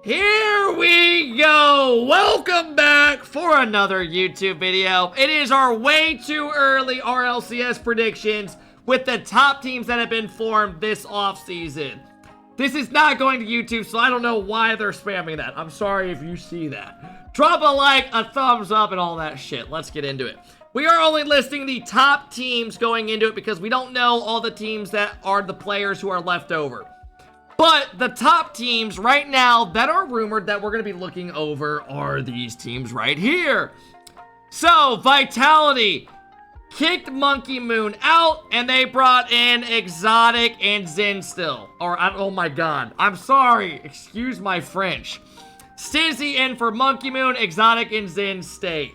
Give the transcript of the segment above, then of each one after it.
Here we go! Welcome back for another YouTube video. It is our way too early RLCS predictions with the top teams that have been formed this offseason. This is not going to YouTube, so I don't know why they're spamming that. I'm sorry if you see that. Drop a like, a thumbs up, and all that shit. Let's get into it. We are only listing the top teams going into it because we don't know all the teams that are the players who are left over. But the top teams right now that are rumored that we're going to be looking over are these teams right here. So, Vitality kicked Monkey Moon out, and they brought in Exotic and Zen still. Oh my god. I'm sorry. Excuse my French. Stizzy in for Monkey Moon, Exotic and Zen stayed.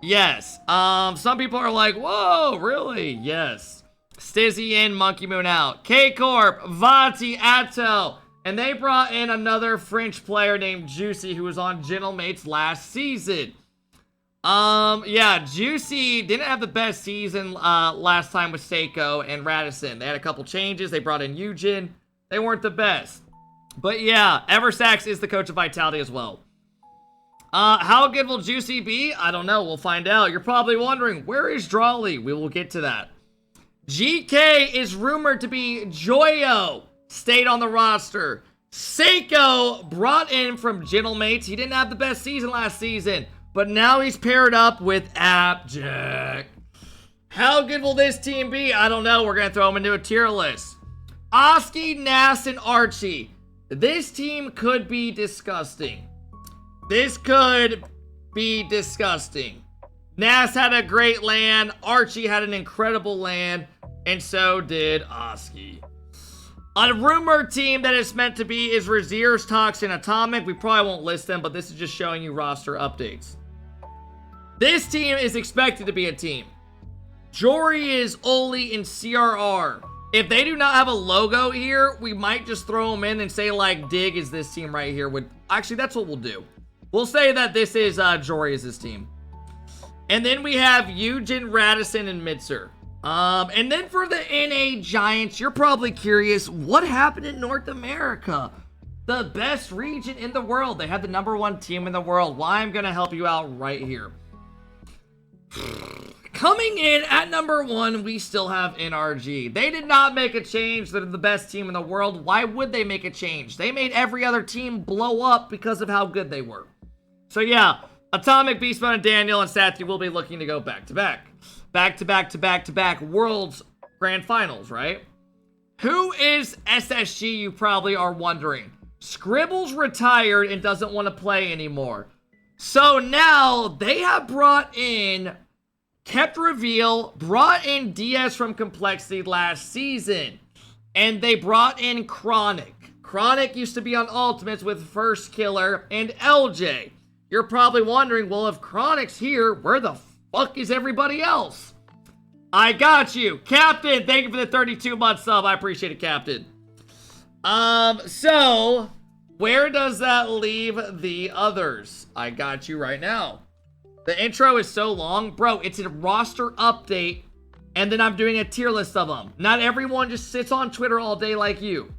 Yes. Some people are like, whoa, really? Yes. Stizzy in, Monkey Moon out. K-Corp, Vati, Atto, and they brought in another French player named Juicy who was on Gentlemates last season. Yeah, Juicy didn't have the best season last time with Seiko and Radisson. They had a couple changes. They brought in Eugen. They weren't the best. But yeah, Eversax is the coach of Vitality as well. How good will Juicy be? I don't know. We'll find out. You're probably wondering, where is Drawley? We will get to that. GK is rumored to be Joyo. Stayed on the roster. Seiko brought in from Gentlemates. He didn't have the best season last season, but now he's paired up with Appjack. How good will this team be? I don't know. We're going to throw him into a tier list. Oski, Nas, and Archie. This team could be disgusting. This could be disgusting. Nas had a great land. Archie had an incredible land. And so did Oski. A rumored team that it's meant to be is Razier's, Tox, and Atomic. We probably won't list them, but this is just showing you roster updates. This team is expected to be a team. Jory is Oli and CRR. If they do not have a logo here, we might just throw them in and say, like, Dig is this team right here. Actually, that's what we'll do. We'll say that this is Jory is this team. And then we have Eugen, Radisson, and Mitzer. And then for the NA Giants, you're probably curious, what happened in North America? The best region in the world. They had the #1 team in the world. Well, I'm going to help you out right here. Coming in at #1, we still have NRG. They did not make a change. They're the best team in the world. Why would they make a change? They made every other team blow up because of how good they were. So yeah, Atomic, Beast Mode, and Daniel and Sathy will be looking to go back-to-back. Back-to-back-to-back-to-back Worlds Grand Finals, right? Who is SSG, you probably are wondering. Scribble's retired and doesn't want to play anymore. So now they have brought in Kept Reveal, brought in DS from Complexity last season, and they brought in Chronic. Chronic used to be on Ultimates with First Killer and LJ. You're probably wondering, well, if Chronic's here, where the fuck is everybody else? I got you. Captain, thank you for the 32-month sub. I appreciate it, Captain. So, where does that leave the others? I got you right now. The intro is so long. Bro, it's a roster update, and then I'm doing a tier list of them. Not everyone just sits on Twitter all day like you.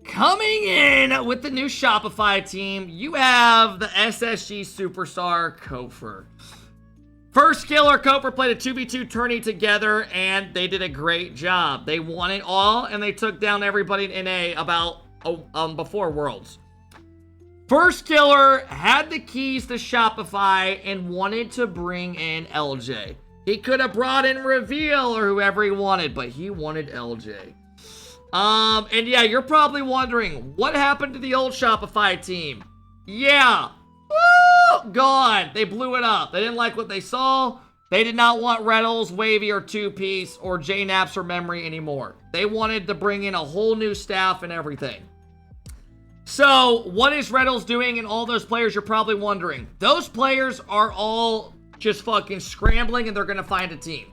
Coming in with the new Shopify team, you have the SSG superstar, Kofer. First Killer, Kofer played a 2v2 tourney together, and they did a great job. They won it all, and they took down everybody in NA about before Worlds. First Killer had the keys to Shopify and wanted to bring in LJ. He could have brought in Reveal or whoever he wanted, but he wanted LJ. And yeah, you're probably wondering, what happened to the old Shopify team? Yeah. Woo! Gone. They blew it up. They didn't like what they saw. They did not want Rlcs, Wavy, or Two Piece, or JNaps or Memory anymore. They wanted to bring in a whole new staff and everything. So, what is Rlcs doing and all those players, you're probably wondering. Those players are all just fucking scrambling and they're going to find a team.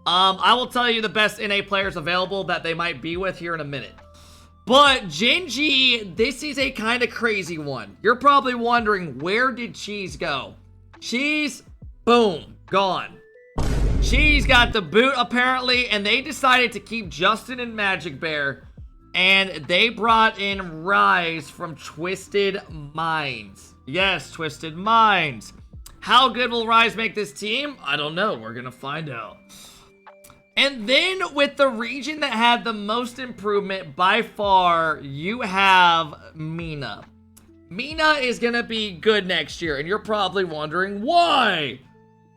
I will tell you the best NA players available that they might be with here in a minute. But Genji, this is a kind of crazy one. You're probably wondering, where did Cheese go? Cheese, boom, gone. Cheese got the boot apparently, and they decided to keep Justin and Magic Bear And they brought in Rise from Twisted Minds. Yes, Twisted Minds. How good will Rise make this team? I don't know. We're going to find out. And then with the region that had the most improvement by far, you have Mina. Mina is going to be good next year, and you're probably wondering why.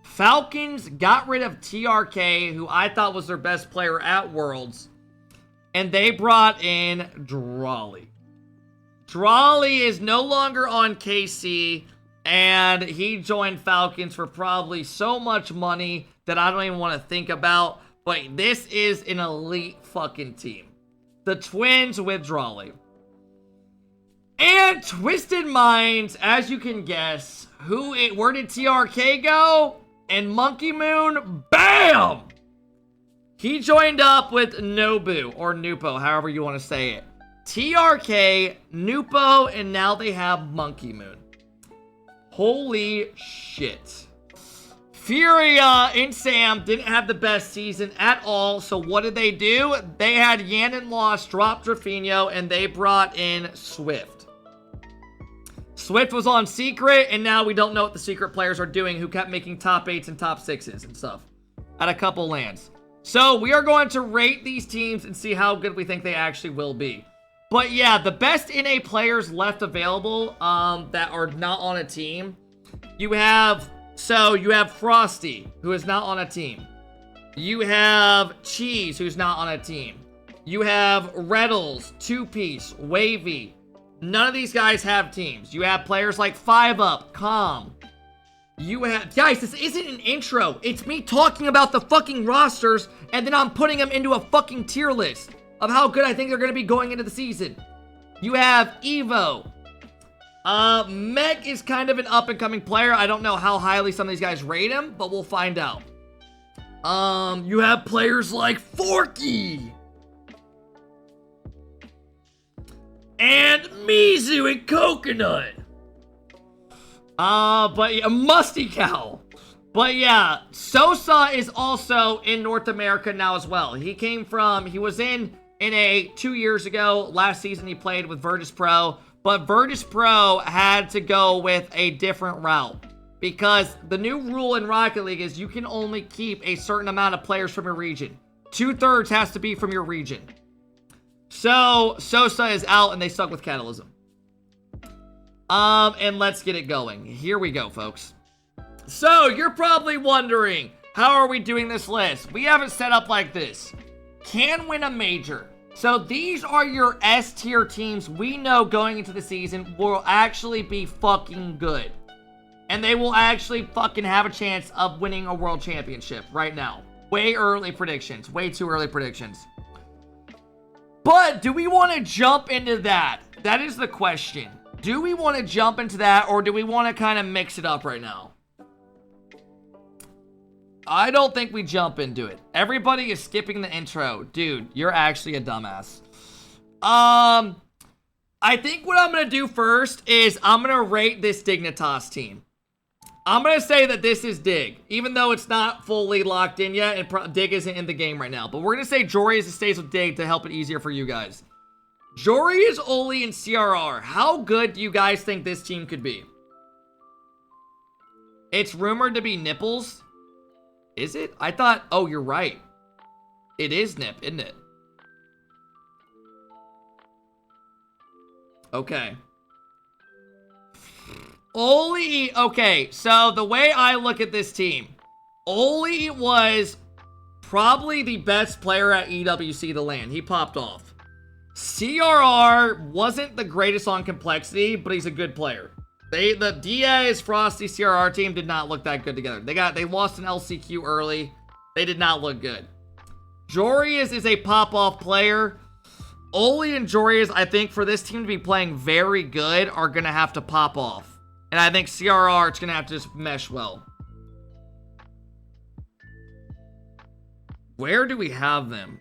Falcons got rid of TRK, who I thought was their best player at Worlds, and they brought in Drawley. Drawley is no longer on KC, and he joined Falcons for probably so much money that I don't even want to think about, but this is an elite fucking team. The Twins with Drawley. And Twisted Minds, as you can guess, where did TRK go? And Monkey Moon, bam! He joined up with Nobu, or Nupo, however you want to say it. TRK, Nupo, and now they have Monkey Moon. Holy shit. Furia and Sam didn't have the best season at all, so what did they do? They had Yannon lost, dropped Rafinho, and they brought in Swift. Swift was on Secret, and now we don't know what the Secret players are doing who kept making top 8s and top 6s and stuff at a couple lands. So we are going to rate these teams and see how good we think they actually will be. But yeah, the best NA players left available that are not on a team. You have Frosty, who is not on a team. You have Cheese, who's not on a team. You have Rlcs, Two Piece, Wavy. None of these guys have teams. You have players like 5UP, Calm. You have... Guys, this isn't an intro. It's me talking about the fucking rosters, and then I'm putting them into a fucking tier list of how good I think they're going to be going into the season. You have Evo. Mech is kind of an up-and-coming player. I don't know how highly some of these guys rate him, but we'll find out. You have players like Forky. And Mizu and Coconut. But yeah, Musty Cow. But yeah, Sosa is also in North America now as well. He was in NA 2 years ago. Last season he played with Virtus Pro. But Virtus Pro had to go with a different route. Because the new rule in Rocket League is you can only keep a certain amount of players from your region. 2/3 has to be from your region. So, Sosa is out and they stuck with Catalysm. And let's get it going. Here we go, folks. So, you're probably wondering, how are we doing this list? We have it set up like this. Can win a major. So, these are your S tier teams we know going into the season will actually be fucking good. And they will actually fucking have a chance of winning a world championship right now. Way early predictions. Way too early predictions. But do we want to jump into that? That is the question. Do we want to jump into that, or do we want to kind of mix it up right now? I don't think we jump into it. Everybody is skipping the intro. Dude, you're actually a dumbass. I think what I'm going to do first is I'm going to rate this Dignitas team. I'm going to say that this is Dig, even though it's not fully locked in yet, and Dig isn't in the game right now. But we're going to say Jory stays with Dig to help it easier for you guys. Jory is Oli and CRR. How good do you guys think this team could be? It's rumored to be Nipples. Is it? I thought, oh, you're right. It is Nip, isn't it? Okay. Oli, okay, so the way I look at this team, Oli was probably the best player at EWC the LAN. He popped off. CRR wasn't the greatest on complexity, but he's a good player. The Diaz, Frosty, CRR team did not look that good together. They lost an LCQ early. They did not look good. Jorius is a pop-off player. Oli and Jorius, I think, for this team to be playing very good, are going to have to pop off. And I think CRR is going to have to just mesh well. Where do we have them?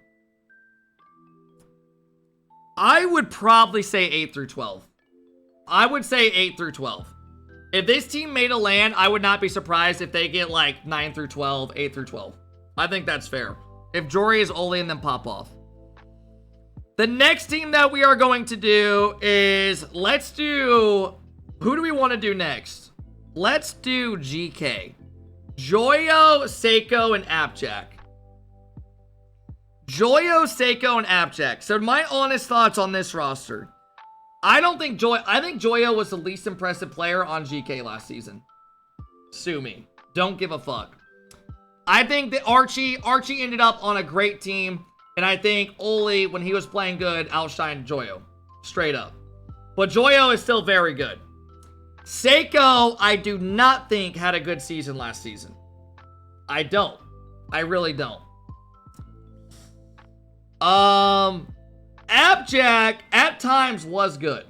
I would probably say 8 through 12. I would say 8 through 12. If this team made a LAN, I would not be surprised if they get like 9 through 12, 8 through 12. I think that's fair. If Jory is Oli and then pop off. The next team that we are going to do is, let's do, who do we want to do next? Let's do GK. Joyo, Seiko, and Appjack. Joyo, Seiko, and Appjack. So my honest thoughts on this roster. I think Joyo was the least impressive player on GK last season. Sue me. Don't give a fuck. I think that Archie ended up on a great team. And I think Oli, when he was playing good, outshined Joyo. Straight up. But Joyo is still very good. Seiko, I do not think had a good season last season. I don't. I really don't. Appjack at times was good.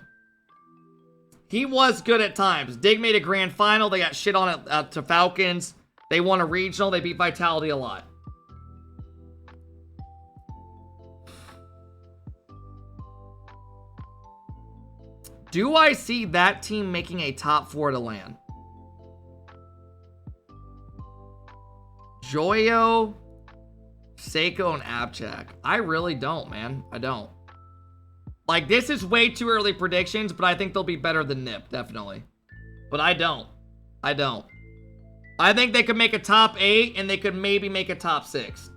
He was good at times. Dig made a grand final. They got shit on it to Falcons. They won a regional. They beat Vitality a lot. Do I see that team making a top 4 to LAN? Joyo, Seiko, and Appjack. I really don't, man. I don't. Like, this is way too early predictions, but I think they'll be better than Nip, definitely. But I don't. I don't. I think they could make a top 8, and they could maybe make a top 6.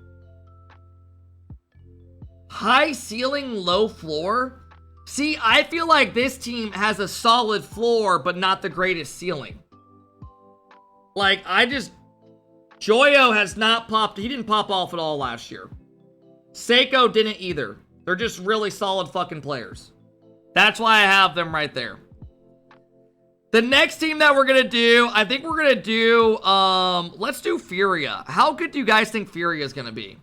High ceiling, low floor? See, I feel like this team has a solid floor, but not the greatest ceiling. Like, Joyo has not popped. He didn't pop off at all last year. Seiko didn't either. They're just really solid fucking players. That's why I have them right there. The next team that we're going to do, I think we're going to do, let's do Furia. How good do you guys think Furia is going to be?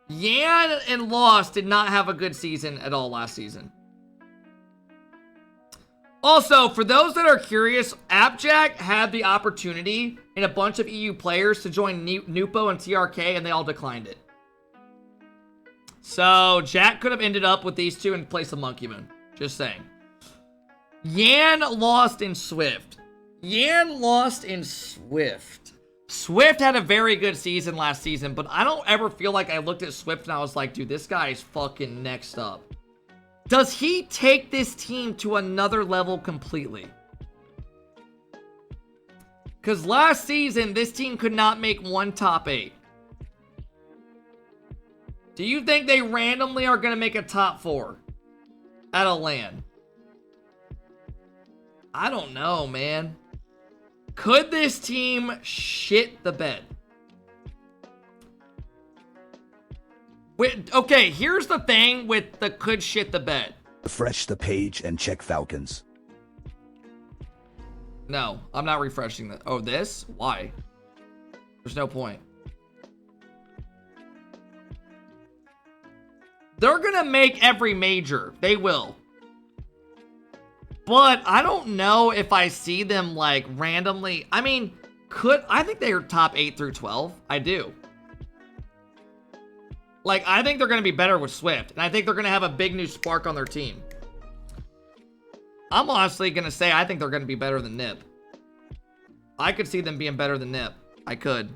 Yan and Lost did not have a good season at all last season. Also, for those that are curious, Appjack had the opportunity and a bunch of EU players to join Nupo and TRK, and they all declined it. So, Jack could have ended up with these two in place of Monkey Moon. Just saying. Yan lost in Swift. Yan lost in Swift. Swift had a very good season last season, but I don't ever feel like I looked at Swift and I was like, dude, this guy is fucking next up. Does he take this team to another level completely? Because last season, this team could not make one top 8. Do you think they randomly are going to make a top 4 at a LAN? I don't know, man. Could this team shit the bed? Okay, here's the thing with the could shit the bed. Refresh the page and check Falcons. No, I'm not refreshing that. Oh, this? Why? There's no point. They're gonna make every major. They will. But I don't know if I see them like randomly. I mean, I think they are top 8 through 12. I do. Like, I think they're going to be better with Swift. And I think they're going to have a big new spark on their team. I'm honestly going to say I think they're going to be better than Nip. I could see them being better than Nip. I could.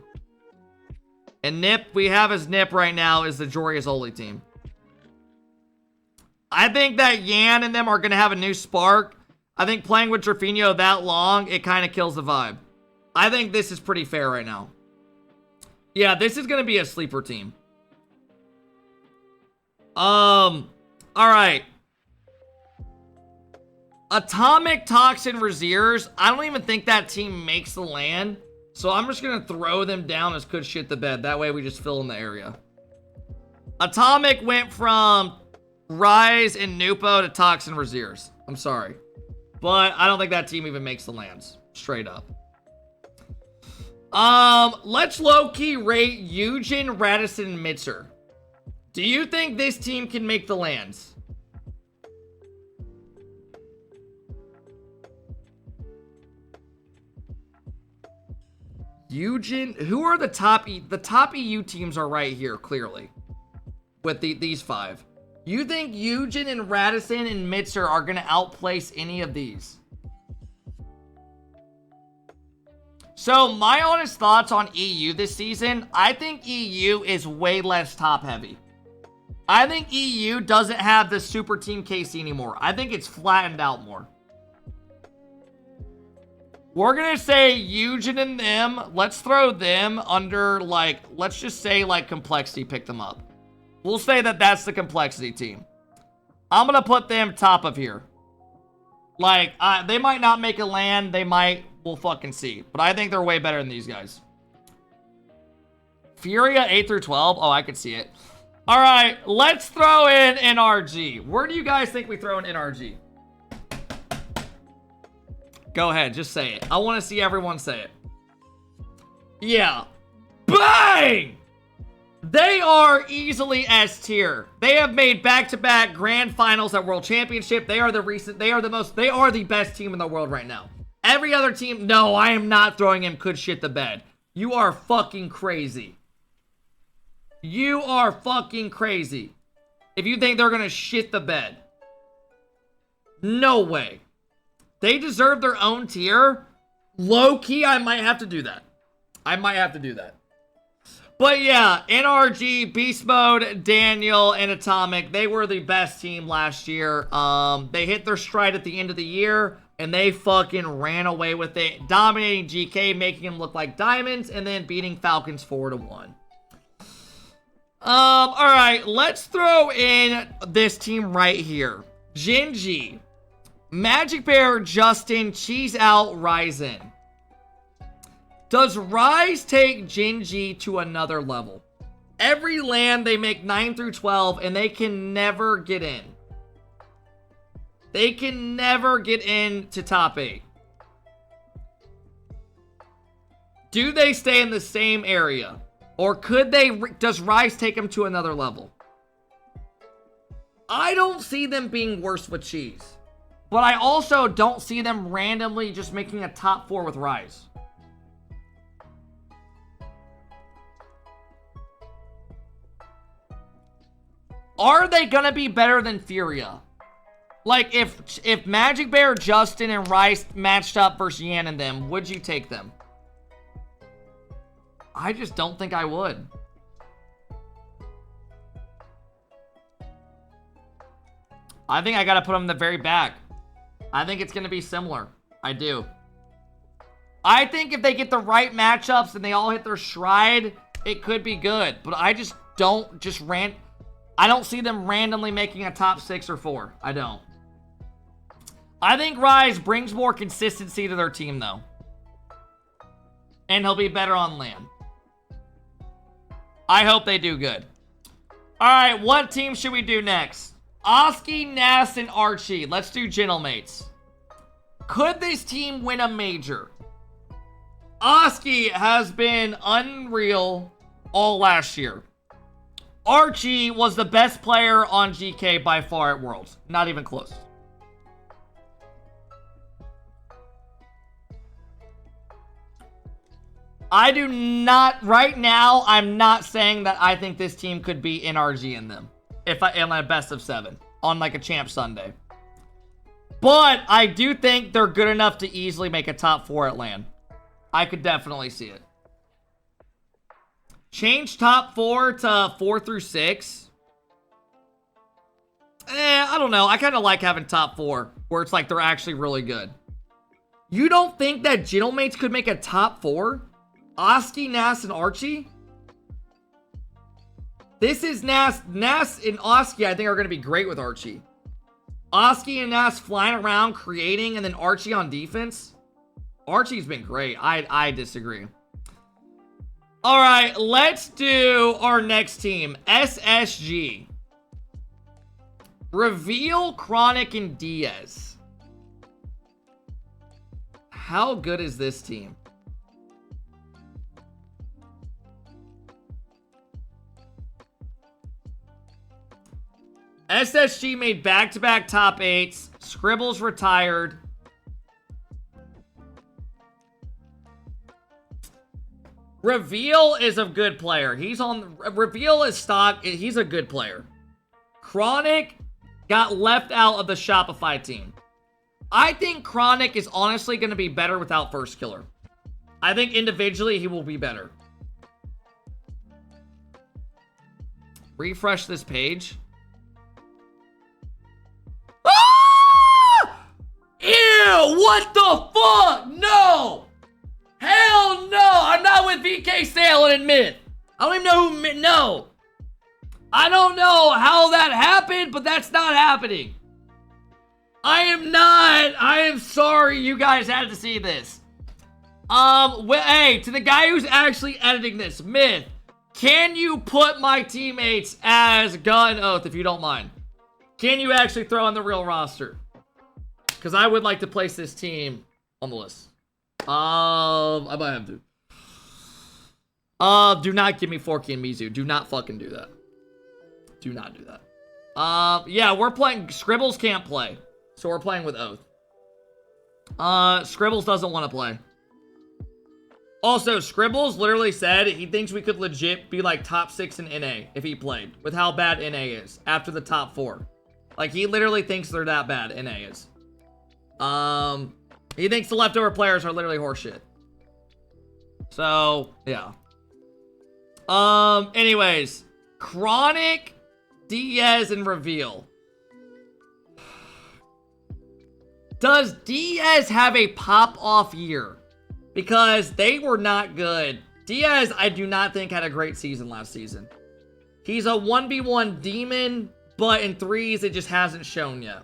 And Nip, we have as Nip right now is the Jorius Oli team. I think that Yan and them are going to have a new spark. I think playing with Drafinho that long, it kind of kills the vibe. I think this is pretty fair right now. Yeah, this is going to be a sleeper team. All right. Atomic, Toxin, Raziers. I don't even think that team makes the LAN. So I'm just going to throw them down as could shit the bed. That way we just fill in the area. Atomic went from Rise and Nupo to Toxin, Raziers. I'm sorry. But I don't think that team even makes the LANs. Straight up. Let's low-key rate Eugen, Radisson, and Mitzer. Do you think this team can make the LANs? Eugen, who are the top EU teams are right here, clearly. With these 5. You think Eugen and Radisson and Mitzer are going to outplace any of these? So, my honest thoughts on EU this season, I think EU is way less top heavy. I think EU doesn't have the super team KC anymore. I think it's flattened out more. We're going to say Eugen and them. Let's throw them under, like, let's just say, like, Complexity picked them up. We'll say that that's the Complexity team. I'm going to put them top of here. Like, they might not make a land. They might. We'll fucking see. But I think they're way better than these guys. Furia 8 through 12. Oh, I could see it. All right, let's throw in NRG. Where do you guys think we throw in NRG? Go ahead, just say it. I want to see everyone say it. Yeah. Bang! They are easily S tier. They have made back-to-back grand finals at World Championship. They are the best team in the world right now. Every other team, no, I am not throwing him could shit the bed. You are fucking crazy. You are fucking crazy. If you think they're gonna shit the bed. No way. They deserve their own tier. Low-key, I might have to do that. But yeah, NRG, Beast Mode, Daniel, and Atomic, they were the best team last year. They hit their stride at the end of the year, and they fucking ran away with it, dominating GK, making them look like diamonds, and then beating Falcons 4-1. Alright, let's throw in this team right here. Genji, Magic Bear, Justin, Cheese Out, Ryzen. Does Rise take Genji to another level? Every land they make 9 through 12 and they can never get in. They can never get into top 8. Do they stay in the same area? Or does Rise take them to another level? I don't see them being worse with Cheese. But I also don't see them randomly just making a top 4 with Rise. Are they gonna be better than Furia? Like, if Magic Bear, Justin, and Rice matched up versus Yan and them, would you take them? I just don't think I would. I think I gotta put them in the very back. I think it's gonna be similar. I do. I think if they get the right matchups and they all hit their stride, it could be good. But I just don't I don't see them randomly making a top 6 or 4. I don't. I think Rise brings more consistency to their team, though. And he'll be better on land. I hope they do good. Alright, what team should we do next? Oski, Nas, and Archie. Let's do Gentlemates. Could this team win a major? Oski has been unreal all last year. Archie was the best player on GK by far at Worlds. Not even close. I do not, right now, I'm not saying that I think this team could be NRG in them. If I am a best of 7 on like a Champ Sunday. But I do think they're good enough to easily make a top 4 at LAN. I could definitely see it. Change top 4 to 4 through 6. I don't know. I kind of like having top 4 where it's like they're actually really good. You don't think that Gentlemates could make a top 4? Oski, Nas, and Archie? This is Nas. Nas and Oski, I think, are going to be great with Archie. Oski and Nas flying around, creating, and then Archie on defense. Archie's been great. I disagree. All right, let's do our next team. SSG. Reveal, Chronic, and Diaz. How good is this team? SSG made back-to-back top 8s. Scribbles retired. Reveal is a good player. Reveal is stock. He's a good player. Chronic got left out of the Shopify team. I think Chronic is honestly going to be better without First Killer. I think individually he will be better. Refresh this page. Ah! Ew, what the fuck? No! Hell no! I'm not with VK Sale and Myth. I don't even know who no. I don't know how that happened, but that's not happening. I am sorry you guys had to see this. Hey, to the guy who's actually editing this, Myth, can you put my teammates as Gun Oath if you don't mind? Can you actually throw in the real roster? Because I would like to place this team on the list. I might have to. Do not give me Forky and Mizu. Do not fucking do that. Do not do that. Yeah, we're playing. Scribbles can't play. So we're playing with Oath. Scribbles doesn't want to play. Also, Scribbles literally said he thinks we could legit be like top 6 in NA if he played. With how bad NA is. After the top 4. Like, he literally thinks they're that bad, NA is. He thinks the leftover players are literally horseshit. So, yeah. Anyways. Chronic, Diaz, and Reveal. Does Diaz have a pop-off year? Because they were not good. Diaz, I do not think, had a great season last season. He's a 1v1 demon, but in threes, it just hasn't shown yet.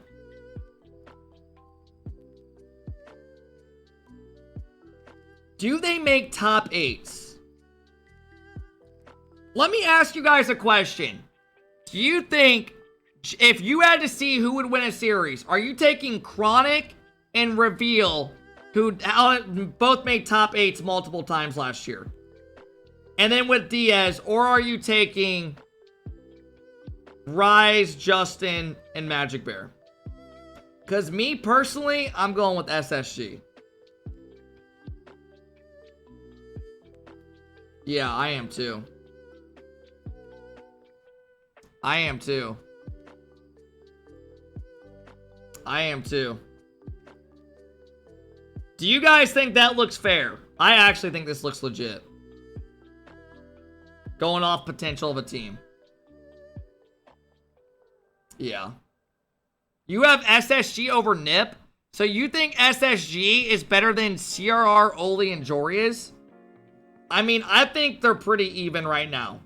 Do they make top 8s? Let me ask you guys a question. Do you think, if you had to see who would win a series, are you taking Chronic and Reveal, who both made top 8s multiple times last year, and then with Diaz, or are you taking Rise, Justin, and Magic Bear? Because me, personally, I'm going with SSG. Yeah, I am too. I am too. I am too. Do you guys think that looks fair? I actually think this looks legit. Going off potential of a team. Yeah. You have SSG over Nip? So you think SSG is better than CRR, Oli, and Jorias? I mean, I think they're pretty even right now.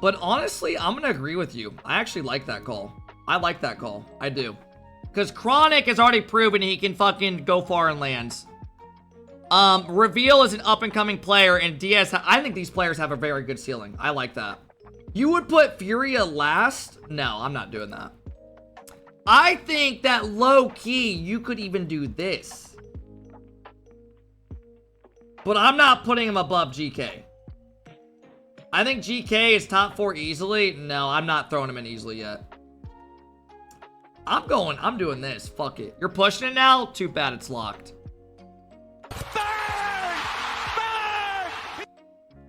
But honestly, I'm going to agree with you. I actually like that call. I like that call. I do. Because Chronic has already proven he can fucking go far in lands. Reveal is an up-and-coming player, and Diaz, I think these players have a very good ceiling. I like that. You would put Furia last? No, I'm not doing that. I think that low-key, you could even do this. But I'm not putting him above GK. I think GK is top 4 easily. No, I'm not throwing him in easily yet. I'm doing this. Fuck it. You're pushing it now? Too bad it's locked.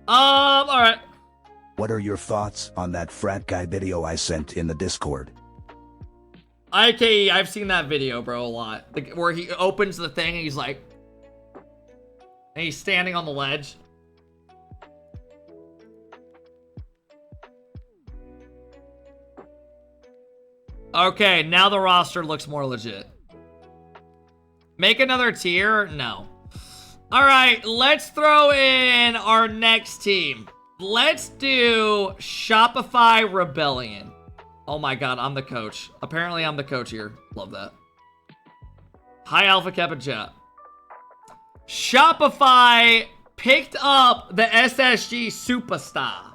Alright. What are your thoughts on that frat guy video I sent in the Discord? IKE, I've seen that video, bro, a lot. Where he opens the thing and he's like... And he's standing on the ledge. Okay, now the roster looks more legit. Make another tier? No. Alright, let's throw in our next team. Let's do Shopify Rebellion. Oh my god, I'm the coach. Apparently I'm the coach here. Love that. Hi, AlphaKep and chat. Shopify picked up the SSG superstar.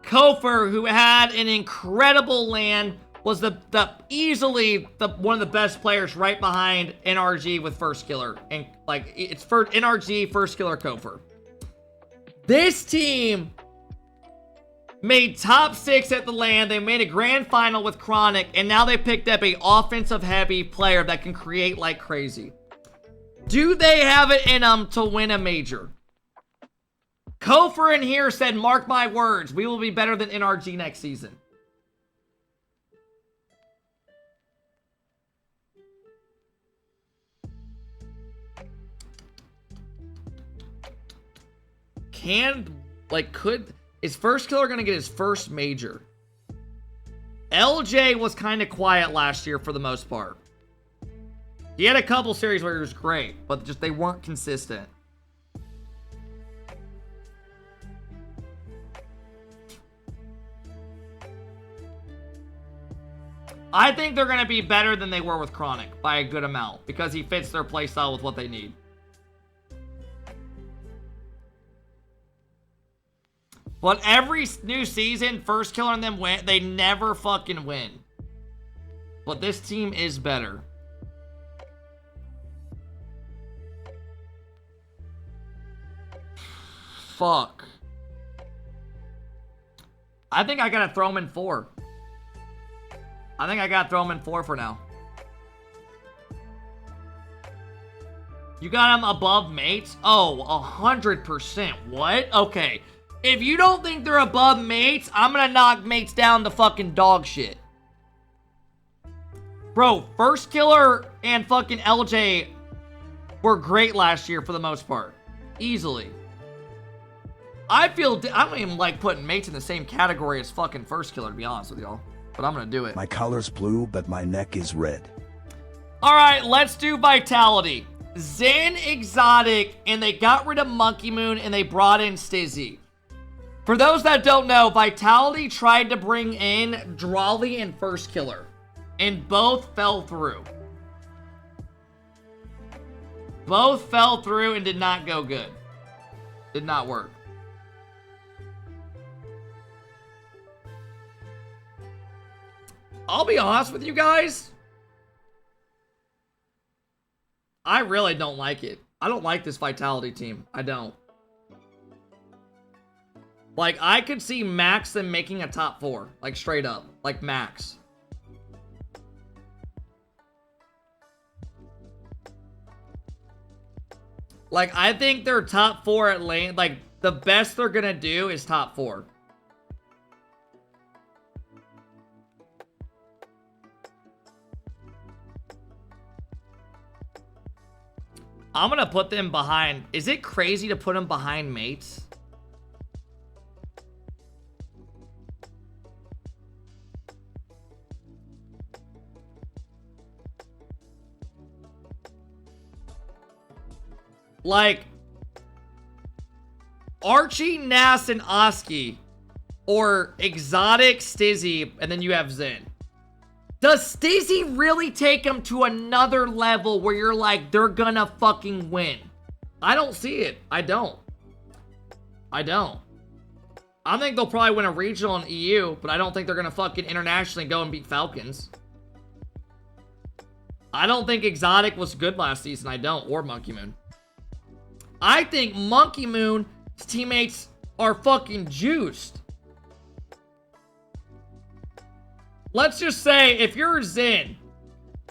Kofor, who had an incredible land, was easily one of the best players right behind NRG with First Killer. And like, it's for NRG, First Killer, Kofor. This team made top 6 at the LAN. They made a grand final with Chronic, and now they picked up a offensive heavy player that can create like crazy. Do they have it in them to win a major? Kofor in here said, mark my words, we will be better than NRG next season. Could Is First Killer going to get his first major? LJ was kind of quiet last year for the most part. He had a couple series where he was great, but just they weren't consistent. I think they're going to be better than they were with Chronic by a good amount because he fits their playstyle with what they need. But every new season, First Killer and them win. They never fucking win. But this team is better. Fuck. I think I gotta throw him in 4. I think I gotta throw him in 4 for now. You got him above mates? Oh, 100%. What? Okay. If you don't think they're above mates, I'm gonna knock mates down to fucking dog shit. Bro, First Killer and fucking LJ were great last year for the most part. Easily. I don't even like putting mates in the same category as fucking First Killer, to be honest with y'all. But I'm gonna do it. My collar's blue, but my neck is red. Alright, let's do Vitality. Zen, Exotic, and they got rid of Monkey Moon, and they brought in Stizzy. For those that don't know, Vitality tried to bring in Drawley and First Killer, and both fell through. Both fell through and did not go good. Did not work. I'll be honest with you guys. I really don't like it. I don't like this Vitality team. I don't. Like, I could see Max them making a top 4. Like, straight up. Like, Max. Like, I think they're top 4 at lane. Like, the best they're gonna do is top 4. I'm gonna put them behind. Is it crazy to put them behind mates? Like, Archie, Nass, and Oski, or Exotic, Stizzy, and then you have Zen. Does Stizzy really take them to another level where you're like, they're gonna fucking win? I don't see it. I don't. I don't. I think they'll probably win a regional in EU, but I don't think they're gonna fucking internationally go and beat Falcons. I don't think Exotic was good last season. I don't. Or Monkey Moon. I think Monkey Moon's teammates are fucking juiced. Let's just say, if you're Zen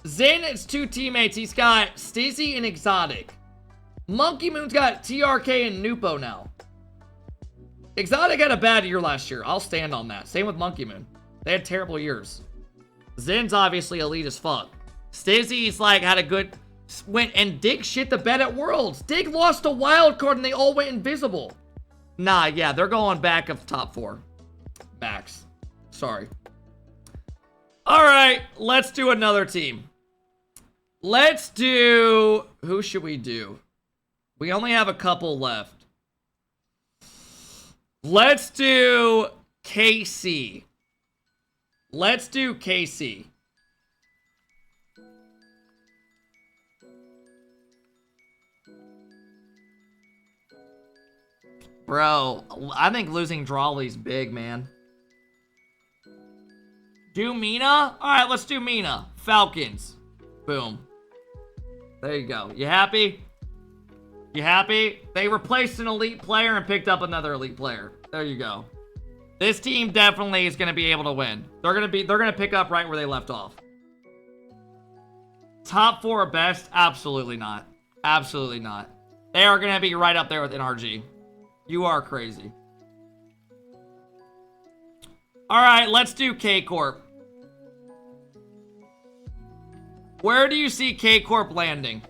has 2 teammates. He's got Stizzy and Exotic. Monkey Moon's got TRK and Nupo now. Exotic had a bad year last year. I'll stand on that. Same with Monkey Moon. They had terrible years. Zen's obviously elite as fuck. Stizzy's like had a good... Went and Dig shit the bed at Worlds. Dig lost a wild card and they all went invisible. Nah, yeah, they're going back of top 4. Max. Sorry. Alright, let's do another team. Let's do... Who should we do? We only have a couple left. Let's do KC. Let's do KC. Bro, I think losing Drawley's big, man. Do Mina? Alright, let's do Mina. Falcons. Boom. There you go. You happy? You happy? They replaced an elite player and picked up another elite player. There you go. This team definitely is going to be able to win. They're going to pick up right where they left off. Top 4 best? Absolutely not. Absolutely not. They are going to be right up there with NRG. You are crazy. Alright, let's do K-Corp. Where do you see K-Corp landing?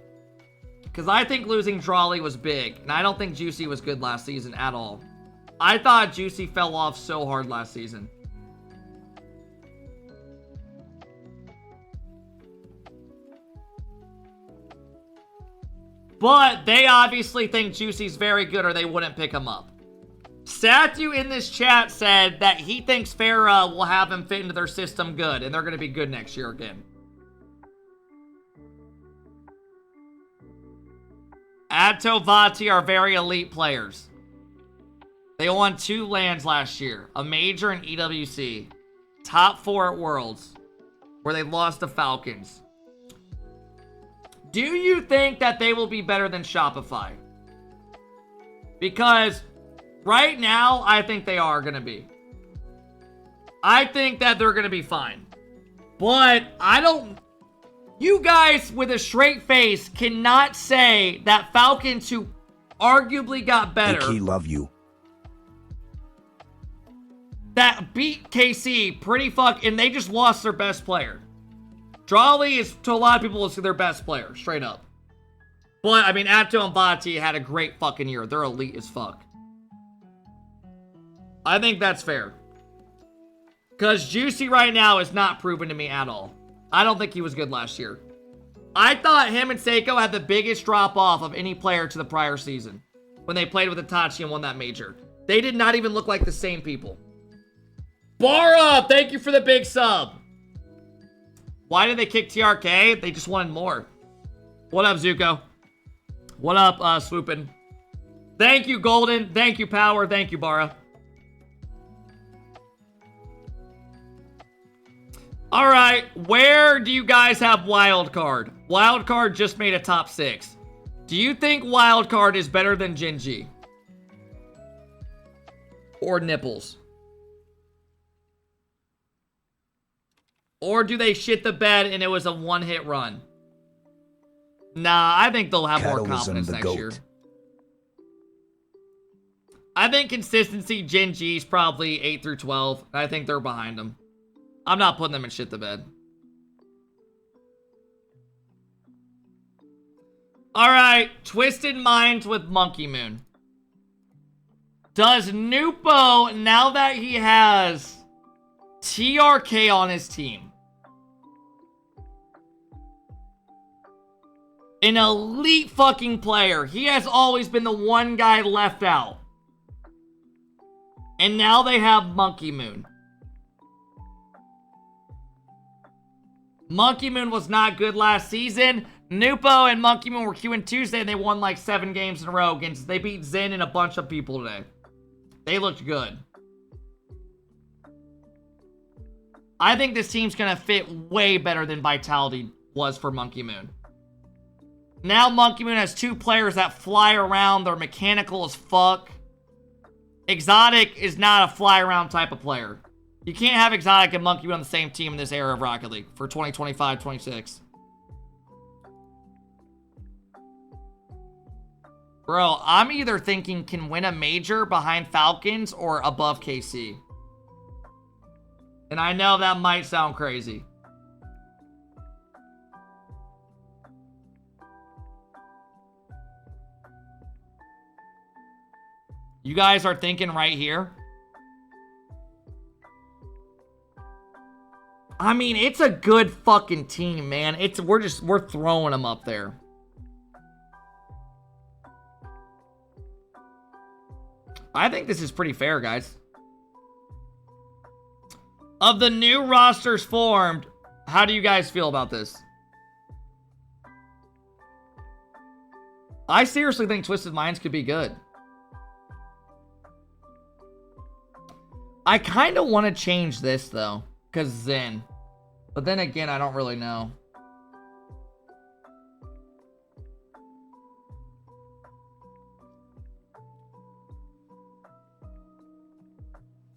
Because I think losing Drawley was big. And I don't think Juicy was good last season at all. I thought Juicy fell off so hard last season. But they obviously think Juicy's very good or they wouldn't pick him up. Satu in this chat said that he thinks Farah will have him fit into their system good, and they're going to be good next year again. Atto Vati are very elite players. They won 2 lands last year, a major and EWC. Top 4 at Worlds, where they lost to Falcons. Do you think that they will be better than Shopify? Because right now, I think they are going to be. I think that they're going to be fine. But I don't... You guys with a straight face cannot say that Falcons, who arguably got better... Icky, love you. That beat KC pretty and they just lost their best player. Drawley is, to a lot of people, is their best player, straight up. But, I mean, Atto and Vati had a great fucking year. They're elite as fuck. I think that's fair. Because Juicy right now is not proven to me at all. I don't think he was good last year. I thought him and Seiko had the biggest drop-off of any player to the prior season. When they played with Itachi and won that major. They did not even look like the same people. Bara, thank you for the big sub. Why did they kick TRK? They just wanted more. What up, Zuko? What up, Swoopin? Thank you, Golden. Thank you, Power. Thank you, Bara. Alright, where do you guys have Wildcard? Wildcard just made a top 6. Do you think Wildcard is better than Genji? Or Nipples? Or do they shit the bed and it was a one-hit run? Nah, I think they'll have more confidence next year. I think consistency, Gen G's probably 8 through 12. I think they're behind them. I'm not putting them in shit the bed. Alright, Twisted Minds with Monkey Moon. Does Nupo, now that he has TRK on his team, an elite fucking player. He has always been the one guy left out. And now they have Monkey Moon. Monkey Moon was not good last season. Nupo and Monkey Moon were queuing Tuesday and they won like 7 games in a row against... They beat Zen and a bunch of people today. They looked good. I think this team's going to fit way better than Vitality was for Monkey Moon. Now Monkey Moon has 2 players that fly around. They're mechanical as fuck. Exotic is not a fly around type of player. You can't have Exotic and Monkey Moon on the same team in this era of Rocket League for 2025-26. Bro, I'm either thinking can win a major behind Falcons or above KC. And I know that might sound crazy. You guys are thinking right here? I mean, it's a good fucking team, man. We're throwing them up there. I think this is pretty fair, guys. Of the new rosters formed, how do you guys feel about this? I seriously think Twisted Minds could be good. I kind of want to change this, though, because Zen. But then again, I don't really know.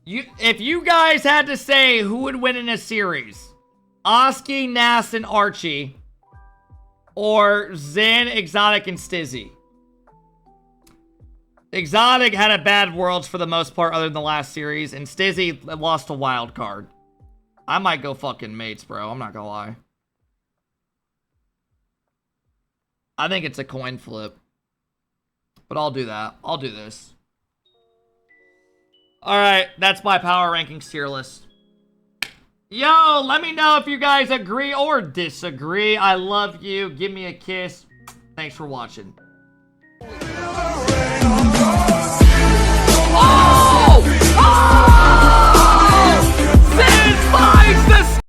If you guys had to say who would win in a series, Oski, Nas, and Archie, or Zen, Exotic, and Stizzy. Exotic had a bad Worlds for the most part other than the last series, and Stizzy lost a wild card. I might go fucking mates, bro. I'm not gonna lie. I think it's a coin flip. But I'll do that. I'll do this. Alright, that's my power rankings tier list. Yo, let me know if you guys agree or disagree. I love you. Give me a kiss. Thanks for watching.